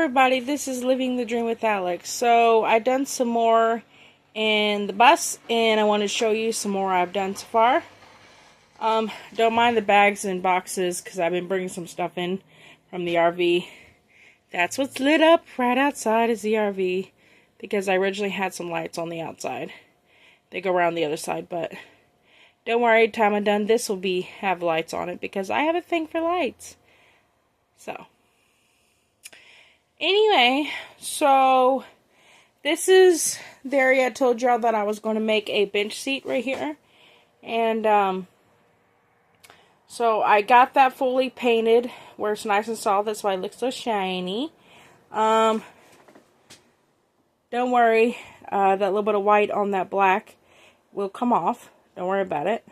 everybody, this is Living the Dream with Alex. So I've done some more in the bus and I want to show you some more I've done so far. Don't mind the bags and boxes because I've been bringing some stuff in from the RV. That's what's lit up right outside is the RV because I originally had some lights on the outside. They go around the other side, but don't worry, time I'm done this will have lights on it because I have a thing for lights. So anyway, so this is the area I told y'all that I was going to make a bench seat right here. And so I got that fully painted where it's nice and soft. That's why it looks so shiny. Don't worry, that little bit of white on that black will come off. Don't worry about it.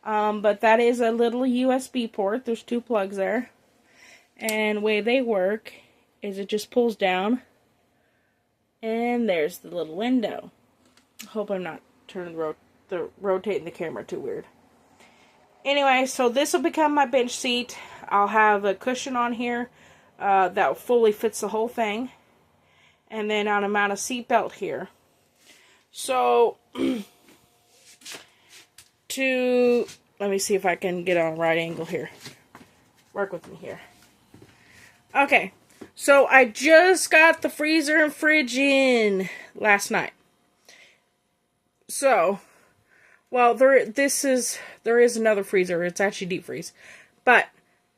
But that is a little USB port. There's two plugs there. And the way they work is it just pulls down. And there's the little window. Hope I'm not rotating the camera too weird. Anyway, so this will become my bench seat. I'll have a cushion on here that fully fits the whole thing. And then I'll mount a seat belt here. So, let me see if I can get on a right angle here. Work with me here. Okay, so I just got the freezer and fridge in last night. So, well, there is another freezer. It's actually deep freeze. But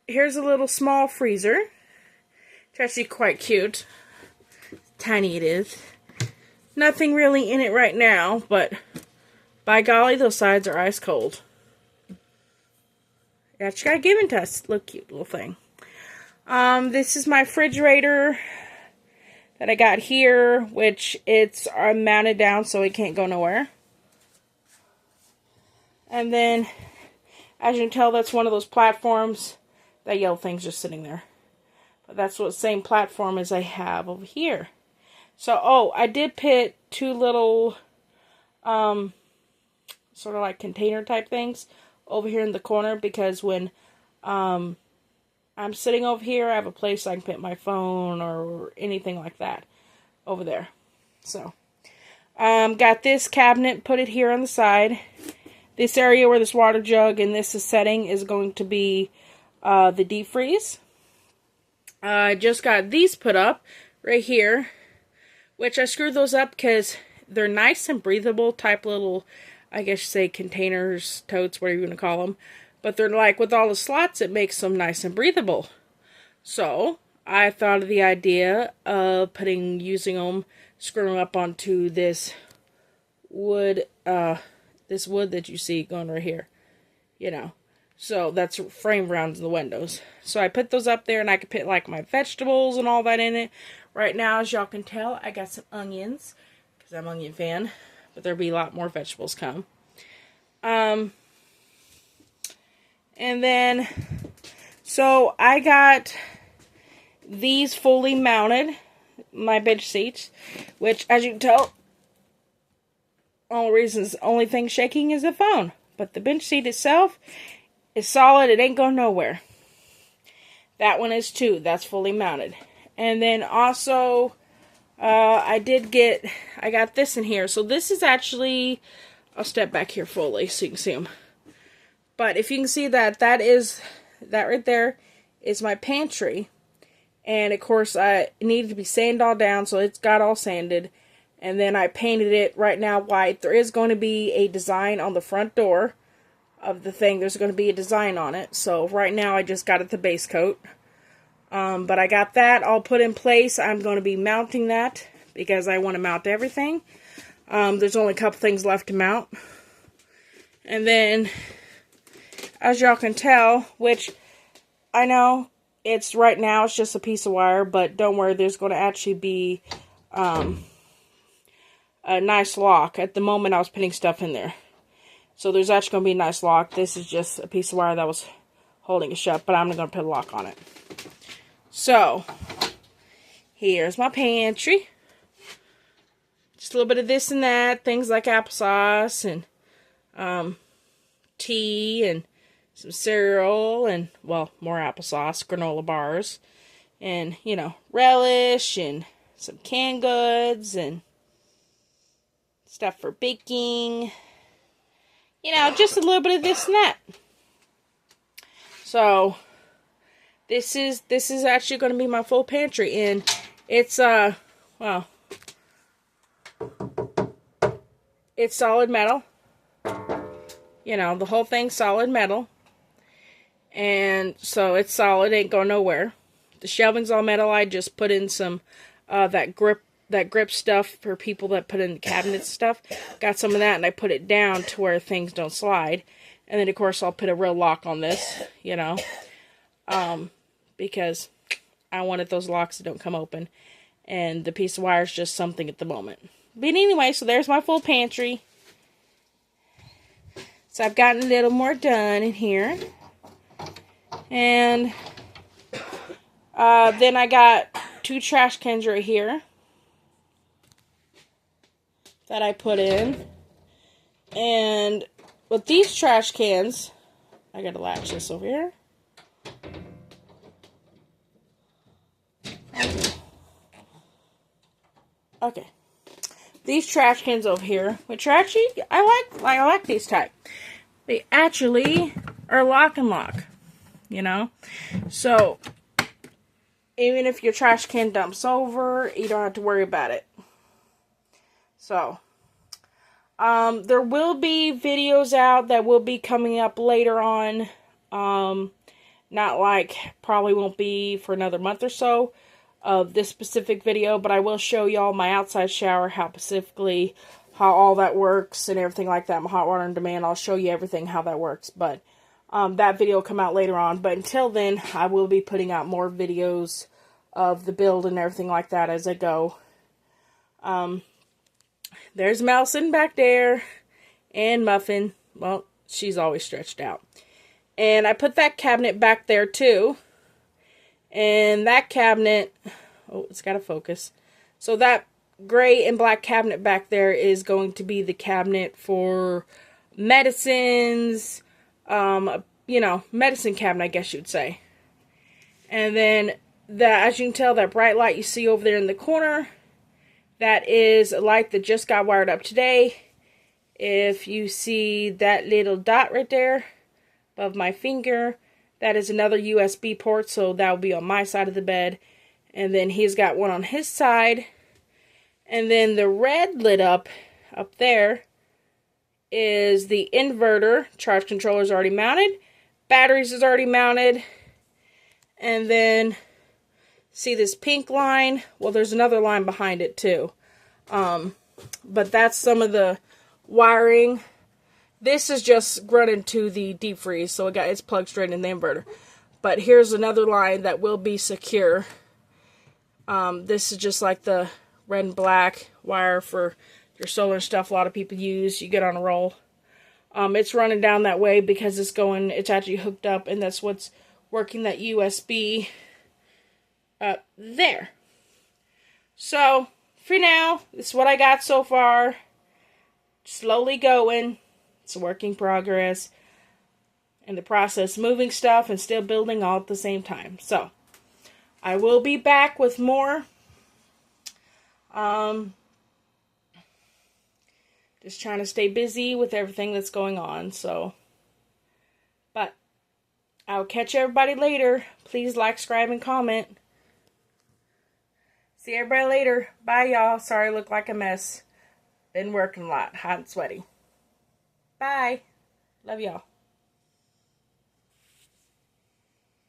here's a little small freezer. It's actually quite cute. Tiny it is. Nothing really in it right now, but by golly, those sides are ice cold. Actually got given to us. Look, cute little thing. This is my refrigerator that I got here, which it's mounted down so it can't go nowhere. And then, as you can tell, that's one of those platforms. That yellow thing's just sitting there. But that's what same platform as I have over here. So, I did put two little, sort of like container type things over here in the corner because when, I'm sitting over here, I have a place I can put my phone or anything like that over there. So, got this cabinet, put it here on the side. This area where this water jug and this is setting is going to be the deep freeze. I just got these put up right here, which I screwed those up because they're nice and breathable type little, I guess you say containers, totes, whatever you want to call them. But they're like, with all the slots, it makes them nice and breathable. So, I thought of the idea of using them, screwing up onto this wood that you see going right here. You know. So, that's framed around the windows. So, I put those up there, and I could put, like, my vegetables and all that in it. Right now, as y'all can tell, I got some onions, because I'm an onion fan. But there'll be a lot more vegetables come. And then, so I got these fully mounted, my bench seats, which, as you can tell, only thing shaking is the phone. But the bench seat itself is solid. It ain't going nowhere. That one is too. That's fully mounted. And then also, I got this in here. So this is actually, I'll step back here fully so you can see them. But if you can see that right there is my pantry. And of course, it needed to be sanded all down, so it's got all sanded. And then I painted it right now white. There is going to be a design on the front door of the thing. There's going to be a design on it. So right now I just got it the base coat. But I got that all put in place. I'm going to be mounting that because I want to mount everything. There's only a couple things left to mount. And then, as y'all can tell, which I know right now it's just a piece of wire, but don't worry, there's going to actually be a nice lock. At the moment I was putting stuff in there. So there's actually going to be a nice lock. This is just a piece of wire that was holding it shut, but I'm going to put a lock on it. So, here's my pantry. Just a little bit of this and that. Things like applesauce and tea and some cereal and, well, more applesauce, granola bars, and, you know, relish and some canned goods and stuff for baking. You know, just a little bit of this and that. So this is actually going to be my full pantry, and it's well, it's solid metal. You know, the whole thing's solid metal. And so it's solid, ain't going nowhere. The shelving's all metal. I just put in some that grip stuff for people that put in cabinets stuff. Got some of that, and I put it down to where things don't slide. And then, of course, I'll put a real lock on this, you know, because I wanted those locks that don't come open. And the piece of wire is just something at the moment. But anyway, so there's my full pantry. So I've gotten a little more done in here. And then I got 2 trash cans right here that I put in. And with these trash cans, I gotta latch this over here. Okay. These trash cans over here, which are actually, I like these type. They actually are lock and lock, you know? So, even if your trash can dumps over, you don't have to worry about it. So, there will be videos out that will be coming up later on. Not like, probably won't be for another month or so of this specific video, but I will show y'all my outside shower, how all that works and everything like that. My hot water on demand, I'll show you everything, how that works. But that video will come out later on. But until then, I will be putting out more videos of the build and everything like that as I go. There's Mel sitting back there, and Muffin. Well, she's always stretched out. And I put that cabinet back there too. And that cabinet, oh, it's got to focus. So that gray and black cabinet back there is going to be the cabinet for medicines, you know, medicine cabinet, I guess you'd say. And then, as you can tell, that bright light you see over there in the corner, that is a light that just got wired up today. If you see that little dot right there above my finger, that is another USB port, so that will be on my side of the bed. And then he's got one on his side. And then the red lit up there is the inverter. Charge controller is already mounted. Batteries is already mounted. And then, see this pink line? Well, there's another line behind it too. But that's some of the wiring. This is just running to the deep freeze, so it's plugged straight in the inverter. But here's another line that will be secure. This is just like the red and black wire for your solar stuff a lot of people use. You get on a roll. It's running down that way because it's actually hooked up, and that's what's working that USB up there. So, for now, this is what I got so far. Slowly going. It's a work in progress. In the process, moving stuff and still building all at the same time. So, I will be back with more. Just trying to stay busy with everything that's going on. So, but I'll catch everybody later. Please like, subscribe, and comment. See everybody later. Bye, y'all. Sorry I look like a mess. Been working a lot. Hot and sweaty. Bye. Love y'all.